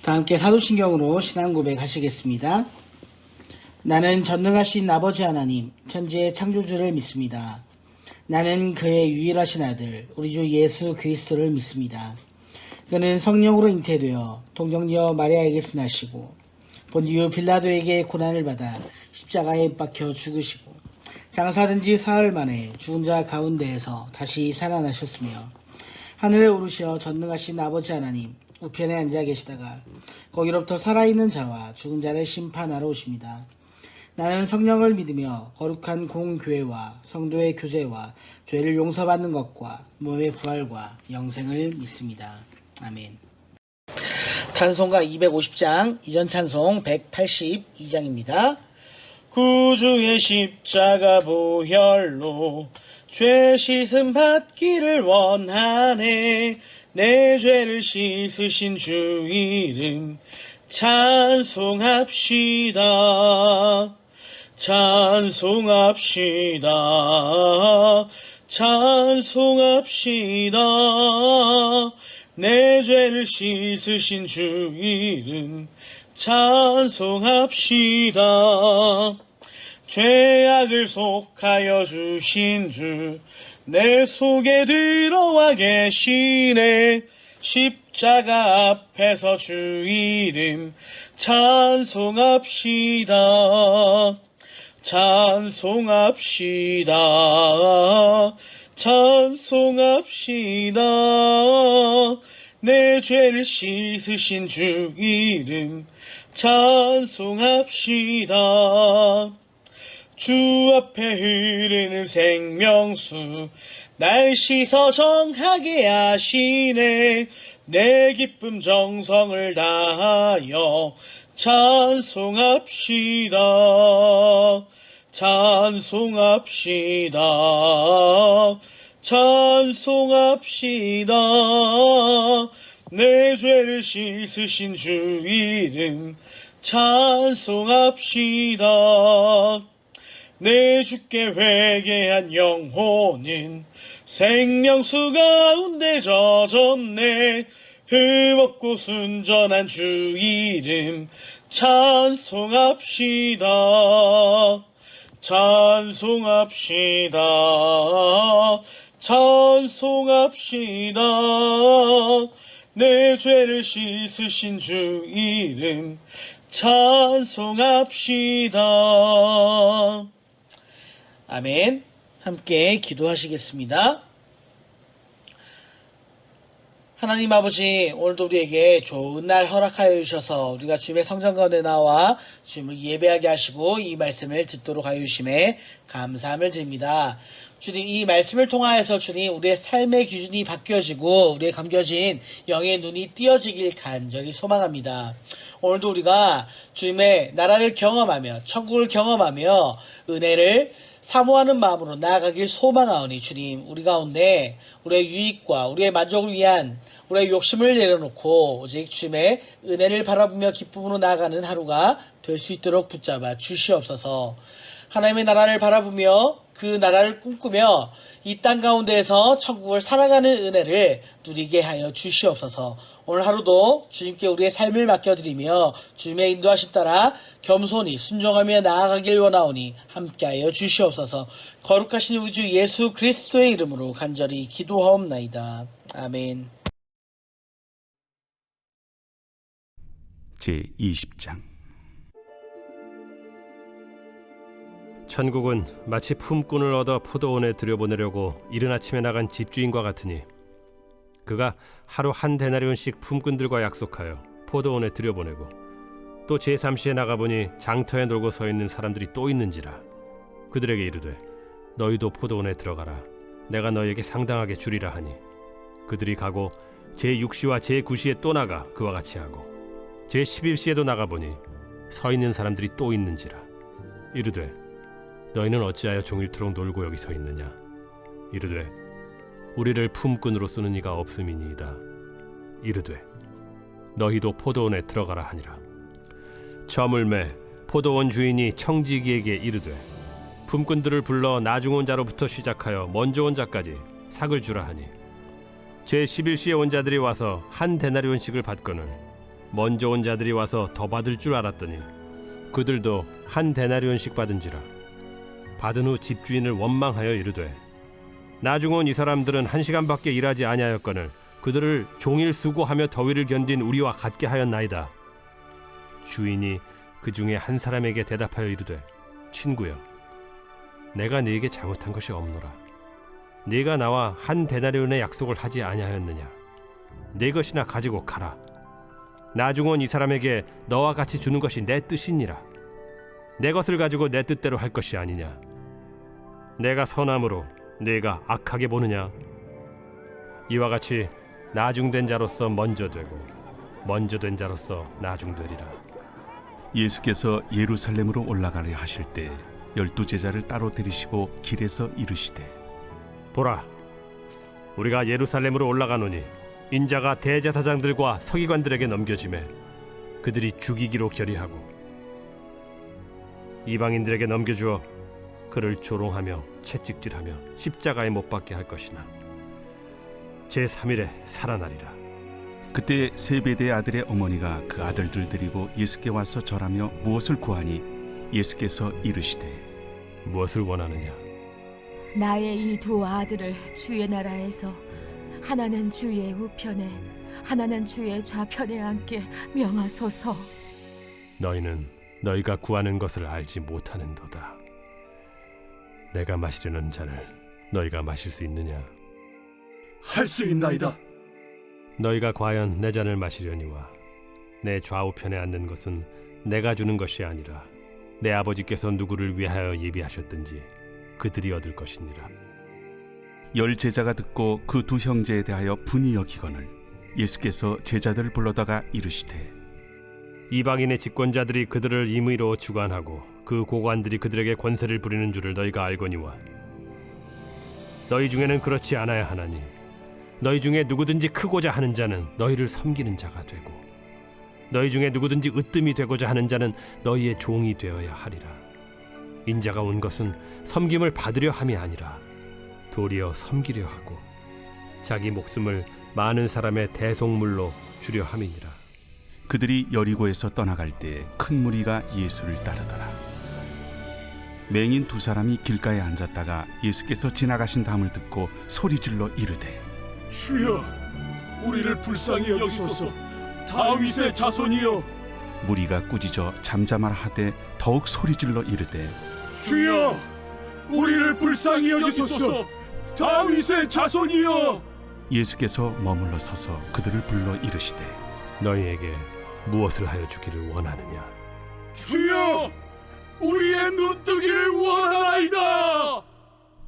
다 함께 사도신경으로 신앙 고백하시겠습니다. 나는 전능하신 아버지 하나님, 천지의 창조주를 믿습니다. 나는 그의 유일하신 아들, 우리 주 예수 그리스도를 믿습니다. 그는 성령으로 잉태되어 동정녀 마리아에게서 나시고 본디오 빌라도에게 고난을 받아 십자가에 박혀 죽으시고 장사된 지 사흘 만에 죽은 자 가운데에서 다시 살아나셨으며 하늘에 오르셔 전능하신 아버지 하나님 우편에 앉아 계시다가 거기로부터 살아있는 자와 죽은 자를 심판하러 오십니다. 나는 성령을 믿으며 거룩한 공교회와 성도의 교제와 죄를 용서받는 것과 몸의 부활과 영생을 믿습니다. 아멘. 찬송가 250장, 이전 찬송 182장입니다. 구주의 십자가 보혈로 죄 씻음 받기를 원하네. 내 죄를 씻으신 주 이름 찬송합시다. 찬송합시다. 찬송합시다. 내 죄를 씻으신 주 이름 찬송합시다. 죄악을 속하여 주신 주 내 속에 들어와 계시네. 십자가 앞에서 주 이름 찬송합시다. 찬송합시다. 찬송합시다. 내 죄를 씻으신 주 이름 찬송합시다. 주 앞에 흐르는 생명수 날 씻어 정하게 하시네. 내 기쁨 정성을 다하여 찬송합시다. 찬송합시다. 찬송합시다. 내 죄를 씻으신 주 이름 찬송합시다. 내 주께 회개한 영혼은 생명수 가운데 젖었네. 흠없고 순전한 주 이름 찬송합시다. 찬송합시다. 찬송합시다. 내 죄를 씻으신 주 이름 찬송합시다. 아멘. 함께 기도하시겠습니다. 하나님 아버지, 오늘도 우리에게 좋은 날 허락하여 주셔서 우리가 주님의 성전 가운데 나와 주님을 예배하게 하시고 이 말씀을 듣도록 하여 주심에 감사함을 드립니다. 주님, 이 말씀을 통하여서 주님 우리의 삶의 기준이 바뀌어지고 우리의 감겨진 영의 눈이 띄어지길 간절히 소망합니다. 오늘도 우리가 주님의 나라를 경험하며 천국을 경험하며 은혜를 사모하는 마음으로 나아가길 소망하오니 주님, 우리 가운데 우리의 유익과 우리의 만족을 위한 우리의 욕심을 내려놓고 오직 주님의 은혜를 바라보며 기쁨으로 나아가는 하루가 될 수 있도록 붙잡아 주시옵소서. 하나님의 나라를 바라보며 그 나라를 꿈꾸며 이 땅 가운데에서 천국을 살아가는 은혜를 누리게 하여 주시옵소서. 오늘 하루도 주님께 우리의 삶을 맡겨드리며 주님의 인도하심 따라 겸손히 순종하며 나아가길 원하오니 함께하여 주시옵소서. 거룩하신 우리 주 예수 그리스도의 이름으로 간절히 기도하옵나이다. 아멘. 제20장. 천국은 마치 품꾼을 얻어 포도원에 들여보내려고 이른 아침에 나간 집주인과 같으니 그가 하루 한 데나리온씩 품꾼들과 약속하여 포도원에 들여보내고 또 제3시에 나가보니 장터에 놀고 서 있는 사람들이 또 있는지라 그들에게 이르되 너희도 포도원에 들어가라. 내가 너희에게 상당하게 주리라 하니 그들이 가고 제6시와 제9시에 또 나가 그와 같이 하고 제11시에도 나가보니 서 있는 사람들이 또 있는지라. 이르되 너희는 어찌하여 종일토록 놀고 여기 서 있느냐. 이르되 우리를 품꾼으로 쓰는 이가 없음이니이다. 이르되 너희도 포도원에 들어가라 하니라. 저물매 포도원 주인이 청지기에게 이르되 품꾼들을 불러 나중 온 자로부터 시작하여 먼저 온 자까지 삭을 주라 하니 제11시에 온 자들이 와서 한 데나리온씩을 받거늘 먼저 온 자들이 와서 더 받을 줄 알았더니 그들도 한 데나리온씩 받은지라. 받은 후 집주인을 원망하여 이르되 나중 온 이 사람들은 1시간밖에 일하지 아니하였거늘 그들을 종일 수고하며 더위를 견딘 우리와 같게 하였나이다. 주인이 그 중에 한 사람에게 대답하여 이르되 친구여, 내가 네게 잘못한 것이 없노라. 네가 나와 한 데나리온의 약속을 하지 아니하였느냐? 네 것이나 가지고 가라. 나중 온 이 사람에게 너와 같이 주는 것이 내 뜻이니라. 내 것을 가지고 내 뜻대로 할 것이 아니냐? 내가 선함으로 네가 악하게 보느냐? 이와 같이 나중된 자로서 먼저 되고 먼저 된 자로서 나중되리라. 예수께서 예루살렘으로 올라가려 하실 때 12제자를 따로 데리시고 길에서 이르시되 보라, 우리가 예루살렘으로 올라가노니 인자가 대제사장들과 서기관들에게 넘겨지매 그들이 죽이기로 결의하고 이방인들에게 넘겨주어 그를 조롱하며 채찍질하며 십자가에 못 박게 할 것이나 제3일에 살아나리라. 그때 세베대의 아들의 어머니가 그 아들들 데리고 예수께 와서 절하며 무엇을 구하니 예수께서 이르시되 무엇을 원하느냐? 나의 이 두 아들을 주의 나라에서 하나는 주의 우편에 하나는 주의 좌편에 앉게 명하소서. 너희는 너희가 구하는 것을 알지 못하는도다. 내가 마시려는 잔을 너희가 마실 수 있느냐? 할 수 있나이다. 너희가 과연 내 잔을 마시려니와 내 좌우편에 앉는 것은 내가 주는 것이 아니라 내 아버지께서 누구를 위하여 예비하셨든지 그들이 얻을 것이니라. 10제자가 듣고 그 두 형제에 대하여 분이 여기거늘 예수께서 제자들을 불러다가 이르시되 이방인의 집권자들이 그들을 임의로 주관하고 그 고관들이 그들에게 권세를 부리는 줄을 너희가 알거니와 너희 중에는 그렇지 않아야 하나니 너희 중에 누구든지 크고자 하는 자는 너희를 섬기는 자가 되고 너희 중에 누구든지 으뜸이 되고자 하는 자는 너희의 종이 되어야 하리라. 인자가 온 것은 섬김을 받으려 함이 아니라 도리어 섬기려 하고 자기 목숨을 많은 사람의 대속물로 주려 함이니라. 그들이 여리고에서 떠나갈 때 큰 무리가 예수를 따르더라. 맹인 두 사람이 길가에 앉았다가 예수께서 지나가신 담을 듣고 소리질러 이르되 주여, 우리를 불쌍히 여기소서. 다윗의 자손이여. 무리가 꾸짖어 잠잠하라 하되 더욱 소리질러 이르되 주여, 우리를 불쌍히 여기소서. 다윗의 자손이여. 예수께서 머물러 서서 그들을 불러 이르시되 너희에게 무엇을 하여 주기를 원하느냐? 주여, 우리의 눈뜨기를 원하나이다.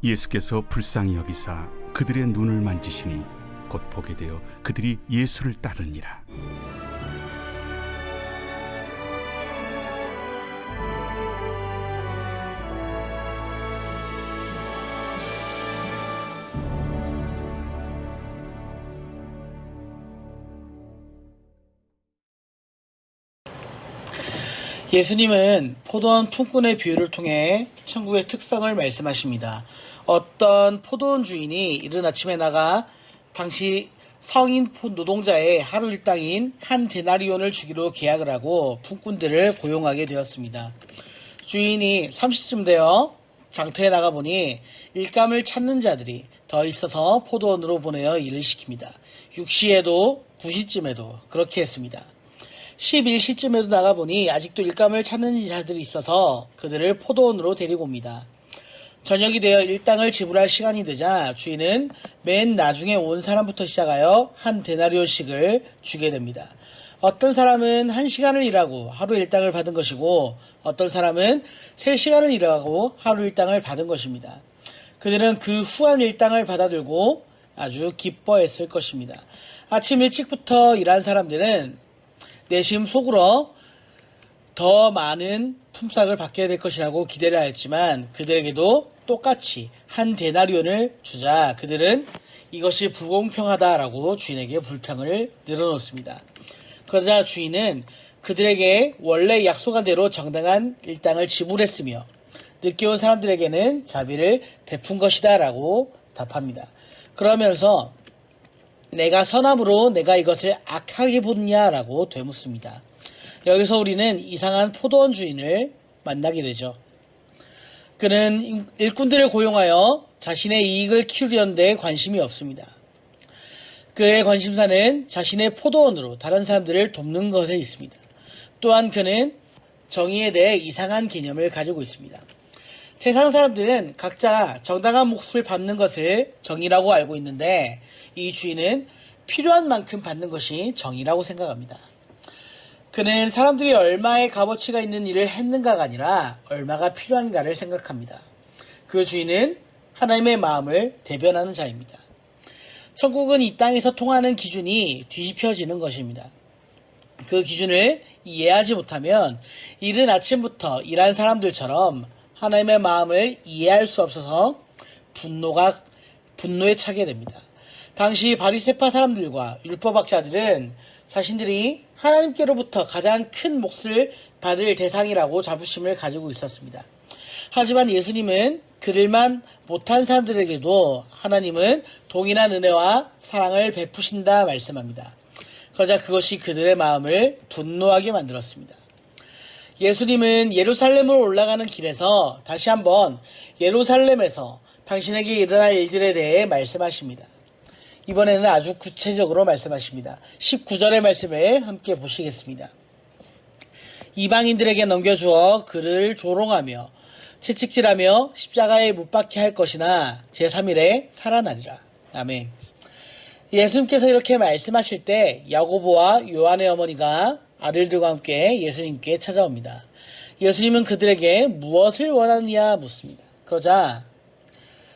예수께서 불쌍히 여기사 그들의 눈을 만지시니 곧 보게 되어 그들이 예수를 따르니라. 예수님은 포도원 품꾼의 비유를 통해 천국의 특성을 말씀하십니다. 어떤 포도원 주인이 이른 아침에 나가 당시 성인 노동자의 하루 일당인 한 데나리온을 주기로 계약을 하고 품꾼들을 고용하게 되었습니다. 주인이 30쯤 되어 장터에 나가보니 일감을 찾는 자들이 더 있어서 포도원으로 보내어 일을 시킵니다. 6시에도 9시쯤에도 그렇게 했습니다. 11시쯤에도 나가보니 아직도 일감을 찾는 자들이 있어서 그들을 포도원으로 데리고 옵니다. 저녁이 되어 일당을 지불할 시간이 되자 주인은 맨 나중에 온 사람부터 시작하여 한 데나리온씩을 주게 됩니다. 어떤 사람은 1시간을 일하고 하루 일당을 받은 것이고 어떤 사람은 3시간을 일하고 하루 일당을 받은 것입니다. 그들은 그 후한 일당을 받아들고 아주 기뻐했을 것입니다. 아침 일찍부터 일한 사람들은 내심 속으로 더 많은 품삯을 받게 될 것이라고 기대를 하였지만 그들에게도 똑같이 한 데나리온을 주자 그들은 이것이 불공평하다라고 주인에게 불평을 늘어놓습니다. 그러자 주인은 그들에게 원래 약속한 대로 정당한 일당을 지불했으며 늦게 온 사람들에게는 자비를 베푼 것이다 라고 답합니다. 그러면서 내가 선함으로 내가 이것을 악하게 보느냐라고 되묻습니다. 여기서 우리는 이상한 포도원 주인을 만나게 되죠. 그는 일꾼들을 고용하여 자신의 이익을 키우려는 데 관심이 없습니다. 그의 관심사는 자신의 포도원으로 다른 사람들을 돕는 것에 있습니다. 또한 그는 정의에 대해 이상한 개념을 가지고 있습니다. 세상 사람들은 각자 정당한 몫을 받는 것을 정의라고 알고 있는데 이 주인은 필요한 만큼 받는 것이 정의라고 생각합니다. 그는 사람들이 얼마의 값어치가 있는 일을 했는가가 아니라 얼마가 필요한가를 생각합니다. 그 주인은 하나님의 마음을 대변하는 자입니다. 천국은 이 땅에서 통하는 기준이 뒤집혀지는 것입니다. 그 기준을 이해하지 못하면 이른 아침부터 일한 사람들처럼 하나님의 마음을 이해할 수 없어서 분노에 차게 됩니다. 당시 바리새파 사람들과 율법학자들은 자신들이 하나님께로부터 가장 큰 몫을 받을 대상이라고 자부심을 가지고 있었습니다. 하지만 예수님은 그들만 못한 사람들에게도 하나님은 동일한 은혜와 사랑을 베푸신다 말씀합니다. 그러자 그것이 그들의 마음을 분노하게 만들었습니다. 예수님은 예루살렘으로 올라가는 길에서 다시 한번 예루살렘에서 당신에게 일어날 일들에 대해 말씀하십니다. 이번에는 아주 구체적으로 말씀하십니다. 19절의 말씀을 함께 보시겠습니다. 이방인들에게 넘겨주어 그를 조롱하며 채찍질하며 십자가에 못 박게 할 것이나 제3일에 살아나리라. 아멘. 예수님께서 이렇게 말씀하실 때 야고보와 요한의 어머니가 아들들과 함께 예수님께 찾아옵니다. 예수님은 그들에게 무엇을 원하느냐 묻습니다. 그러자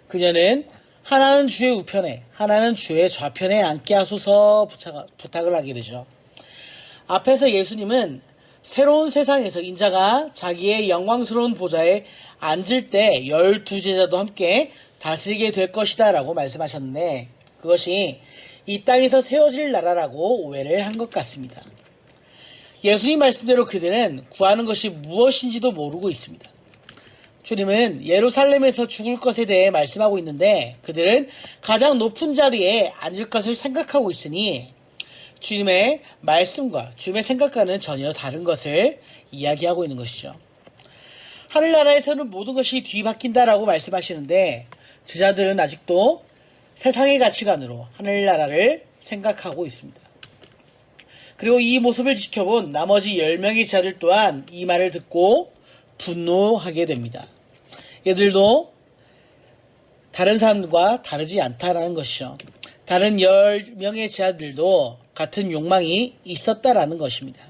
그녀는 하나는 주의 우편에 하나는 주의 좌편에 앉게 하소서 부탁을 하게 되죠. 앞에서 예수님은 새로운 세상에서 인자가 자기의 영광스러운 보좌에 앉을 때 12제자도 함께 다스리게 될 것이다 라고 말씀하셨는데 그것이 이 땅에서 세워질 나라라고 오해를 한 것 같습니다. 예수님 말씀대로 그들은 구하는 것이 무엇인지도 모르고 있습니다. 주님은 예루살렘에서 죽을 것에 대해 말씀하고 있는데 그들은 가장 높은 자리에 앉을 것을 생각하고 있으니 주님의 말씀과 주님의 생각과는 전혀 다른 것을 이야기하고 있는 것이죠. 하늘나라에서는 모든 것이 뒤바뀐다라고 말씀하시는데 제자들은 아직도 세상의 가치관으로 하늘나라를 생각하고 있습니다. 그리고 이 모습을 지켜본 나머지 10명의 제자들 또한 이 말을 듣고 분노하게 됩니다. 얘들도 다른 사람과 다르지 않다라는 것이죠. 다른 10명의 제자들도 같은 욕망이 있었다라는 것입니다.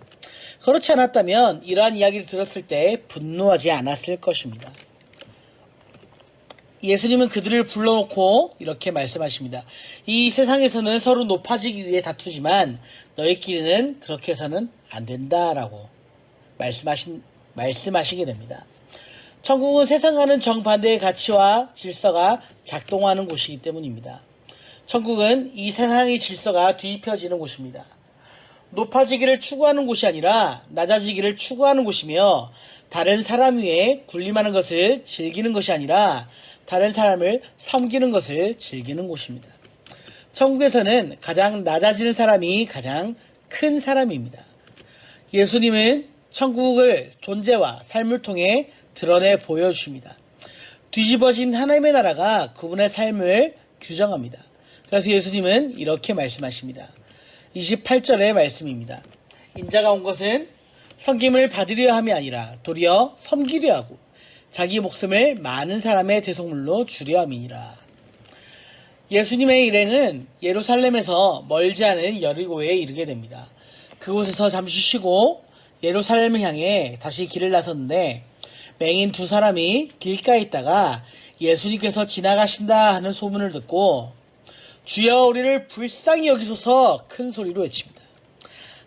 그렇지 않았다면 이러한 이야기를 들었을 때 분노하지 않았을 것입니다. 예수님은 그들을 불러놓고 이렇게 말씀하십니다. 이 세상에서는 서로 높아지기 위해 다투지만 너희끼리는 그렇게 해서는 안 된다라고 말씀하시게 됩니다. 천국은 세상과는 정반대의 가치와 질서가 작동하는 곳이기 때문입니다. 천국은 이 세상의 질서가 뒤집혀지는 곳입니다. 높아지기를 추구하는 곳이 아니라 낮아지기를 추구하는 곳이며 다른 사람 위에 군림하는 것을 즐기는 것이 아니라 다른 사람을 섬기는 것을 즐기는 곳입니다. 천국에서는 가장 낮아지는 사람이 가장 큰 사람입니다. 예수님은 천국을 존재와 삶을 통해 드러내 보여주십니다. 뒤집어진 하나님의 나라가 그분의 삶을 규정합니다. 그래서 예수님은 이렇게 말씀하십니다. 28절의 말씀입니다. 인자가 온 것은 섬김을 받으려 함이 아니라 도리어 섬기려 하고 자기 목숨을 많은 사람의 대속물로 주려 함이니라. 예수님의 일행은 예루살렘에서 멀지 않은 여리고에 이르게 됩니다. 그곳에서 잠시 쉬고 예루살렘을 향해 다시 길을 나섰는데 맹인 두 사람이 길가에 있다가 예수님께서 지나가신다 하는 소문을 듣고 주여 우리를 불쌍히 여기소서 큰 소리로 외칩니다.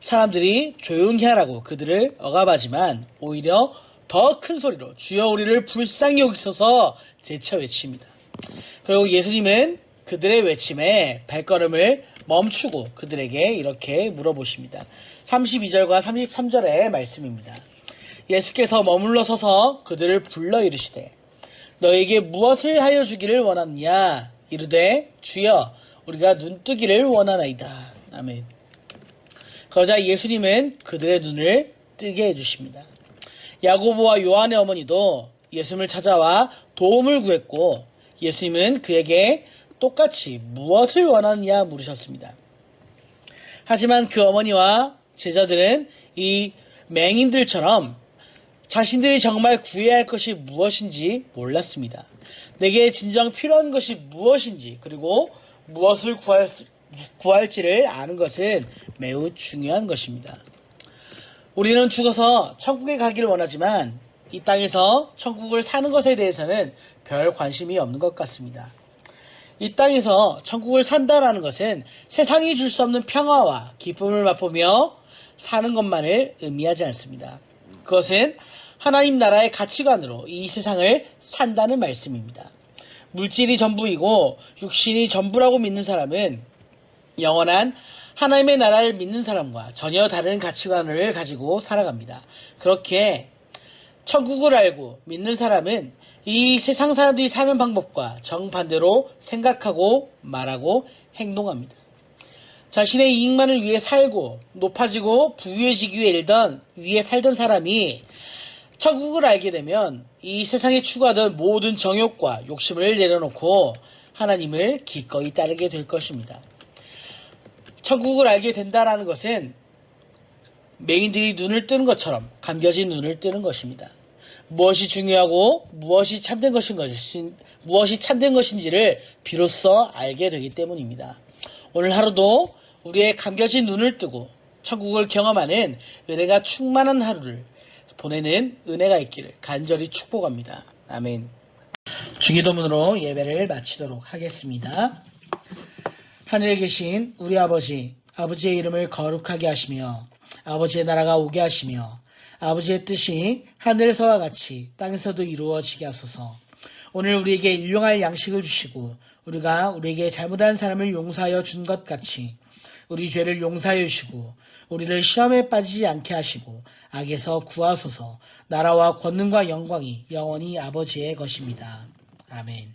사람들이 조용히 하라고 그들을 억압하지만 오히려 더 큰 소리로 주여 우리를 불쌍히 여기소서 재차 외칩니다. 그리고 예수님은 그들의 외침에 발걸음을 멈추고 그들에게 이렇게 물어보십니다. 32절과 33절의 말씀입니다. 예수께서 머물러 서서 그들을 불러 이르시되 너에게 무엇을 하여 주기를 원하느냐 이르되 주여 우리가 눈뜨기를 원하나이다. 아멘. 그러자 예수님은 그들의 눈을 뜨게 해주십니다. 야고보와 요한의 어머니도 예수님을 찾아와 도움을 구했고 예수님은 그에게 똑같이 무엇을 원하느냐 물으셨습니다. 하지만 그 어머니와 제자들은 이 맹인들처럼 자신들이 정말 구해야 할 것이 무엇인지 몰랐습니다. 내게 진정 필요한 것이 무엇인지 그리고 무엇을 구할지를 아는 것은 매우 중요한 것입니다. 우리는 죽어서 천국에 가기를 원하지만 이 땅에서 천국을 사는 것에 대해서는 별 관심이 없는 것 같습니다. 이 땅에서 천국을 산다라는 것은 세상이 줄 수 없는 평화와 기쁨을 맛보며 사는 것만을 의미하지 않습니다. 그것은 하나님 나라의 가치관으로 이 세상을 산다는 말씀입니다. 물질이 전부이고 육신이 전부라고 믿는 사람은 영원한 하나님의 나라를 믿는 사람과 전혀 다른 가치관을 가지고 살아갑니다. 그렇게 천국을 알고 믿는 사람은 이 세상 사람들이 사는 방법과 정반대로 생각하고 말하고 행동합니다. 자신의 이익만을 위해 살고 높아지고 부유해지기 위해 살던 사람이 천국을 알게 되면 이 세상에 추구하던 모든 정욕과 욕심을 내려놓고 하나님을 기꺼이 따르게 될 것입니다. 천국을 알게 된다라는 것은 맹인들이 눈을 뜨는 것처럼 감겨진 눈을 뜨는 것입니다. 무엇이 중요하고 무엇이 참된 것인지를 비로소 알게 되기 때문입니다. 오늘 하루도 우리의 감겨진 눈을 뜨고 천국을 경험하는 은혜가 충만한 하루를 보내는 은혜가 있기를 간절히 축복합니다. 아멘. 주기도문으로 예배를 마치도록 하겠습니다. 하늘에 계신 우리 아버지, 아버지의 이름을 거룩하게 하시며 아버지의 나라가 오게 하시며 아버지의 뜻이 하늘에서와 같이 땅에서도 이루어지게 하소서. 오늘 우리에게 일용할 양식을 주시고 우리가 우리에게 잘못한 사람을 용서하여 준 것 같이 우리 죄를 용서하여 주시고 우리를 시험에 빠지지 않게 하시고 악에서 구하소서. 나라와 권능과 영광이 영원히 아버지의 것입니다. 아멘.